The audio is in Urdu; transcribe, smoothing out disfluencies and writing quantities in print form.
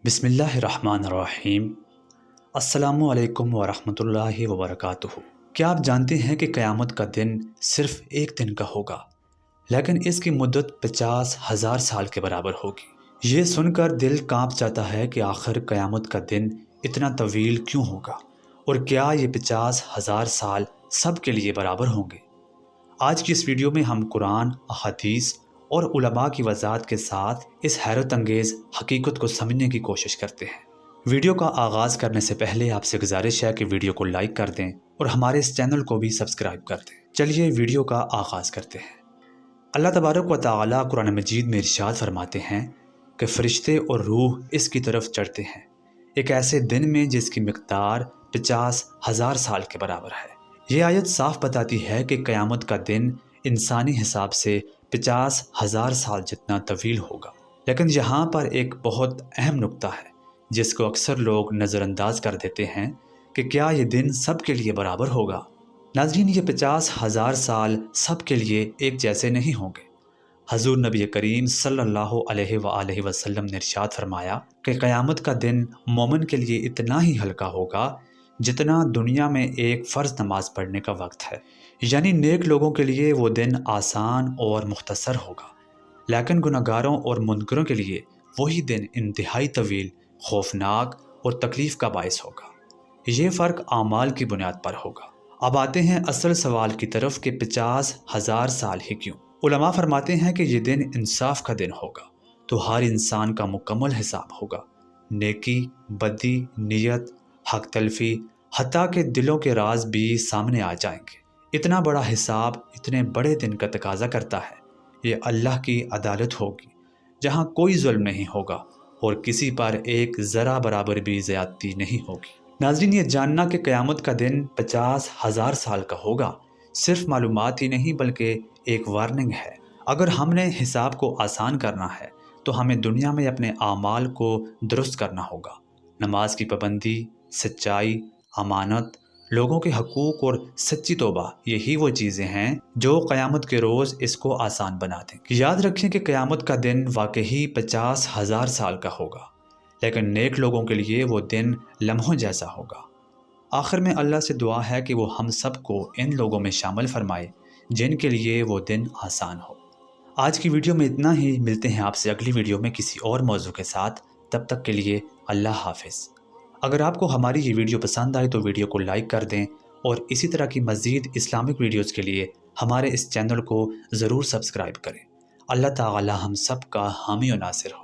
بسم اللہ الرحمن الرحیم۔ السلام علیکم ورحمۃ اللہ وبرکاتہ۔ کیا آپ جانتے ہیں کہ قیامت کا دن صرف ایک دن کا ہوگا، لیکن اس کی مدت 50,000 سال کے برابر ہوگی؟ یہ سن کر دل کانپ جاتا ہے کہ آخر قیامت کا دن اتنا طویل کیوں ہوگا، اور کیا یہ 50,000 سال سب کے لیے برابر ہوں گے؟ آج کی اس ویڈیو میں ہم قرآن، احادیث اور علماء کی وضاحت کے ساتھ اس حیرت انگیز حقیقت کو سمجھنے کی کوشش کرتے ہیں۔ ویڈیو کا آغاز کرنے سے پہلے آپ سے گزارش ہے کہ ویڈیو کو لائک کر دیں اور ہمارے اس چینل کو بھی سبسکرائب کر دیں۔ چلیے ویڈیو کا آغاز کرتے ہیں۔ اللہ تبارک و تعالیٰ قرآن مجید میں ارشاد فرماتے ہیں کہ فرشتے اور روح اس کی طرف چڑھتے ہیں ایک ایسے دن میں جس کی مقدار 50,000 سال کے برابر ہے۔ یہ آیت صاف بتاتی ہے کہ قیامت کا دن انسانی حساب سے 50,000 سال جتنا طویل ہوگا، لیکن یہاں پر ایک بہت اہم نقطہ ہے جس کو اکثر لوگ نظر انداز کر دیتے ہیں کہ کیا یہ دن سب کے لیے برابر ہوگا؟ ناظرین، یہ 50,000 سال سب کے لیے ایک جیسے نہیں ہوں گے۔ حضور نبی کریم صلی اللہ علیہ وآلہ وسلم نے ارشاد فرمایا کہ قیامت کا دن مومن کے لیے اتنا ہی ہلکا ہوگا جتنا دنیا میں ایک فرض نماز پڑھنے کا وقت ہے، یعنی نیک لوگوں کے لیے وہ دن آسان اور مختصر ہوگا، لیکن گناہگاروں اور منکروں کے لیے وہی دن انتہائی طویل، خوفناک اور تکلیف کا باعث ہوگا۔ یہ فرق اعمال کی بنیاد پر ہوگا۔ اب آتے ہیں اصل سوال کی طرف کہ 50,000 سال ہی کیوں؟ علماء فرماتے ہیں کہ یہ دن انصاف کا دن ہوگا، تو ہر انسان کا مکمل حساب ہوگا۔ نیکی، بدی، نیت، حق تلفی، حتیٰ کہ دلوں کے راز بھی سامنے آ جائیں گے۔ اتنا بڑا حساب اتنے بڑے دن کا تقاضا کرتا ہے۔ یہ اللہ کی عدالت ہوگی جہاں کوئی ظلم نہیں ہوگا اور کسی پر ایک ذرہ برابر بھی زیادتی نہیں ہوگی۔ ناظرین، یہ جاننا کہ قیامت کا دن 50,000 سال کا ہوگا صرف معلومات ہی نہیں بلکہ ایک وارننگ ہے۔ اگر ہم نے حساب کو آسان کرنا ہے تو ہمیں دنیا میں اپنے اعمال کو درست کرنا ہوگا۔ نماز کی پابندی، سچائی، امانت، لوگوں کے حقوق اور سچی توبہ، یہی وہ چیزیں ہیں جو قیامت کے روز اس کو آسان بنا دیں گے۔ یاد رکھیں کہ قیامت کا دن واقعی 50,000 سال کا ہوگا، لیکن نیک لوگوں کے لیے وہ دن لمحوں جیسا ہوگا۔ آخر میں اللہ سے دعا ہے کہ وہ ہم سب کو ان لوگوں میں شامل فرمائے جن کے لیے وہ دن آسان ہو۔ آج کی ویڈیو میں اتنا ہی، ملتے ہیں آپ سے اگلی ویڈیو میں کسی اور موضوع کے ساتھ۔ تب تک کے لیے اللہ حافظ۔ اگر آپ کو ہماری یہ ویڈیو پسند آئے تو ویڈیو کو لائک کر دیں اور اسی طرح کی مزید اسلامک ویڈیوز کے لیے ہمارے اس چینل کو ضرور سبسکرائب کریں۔ اللہ تعالی ہم سب کا حامی و ناصر ہو۔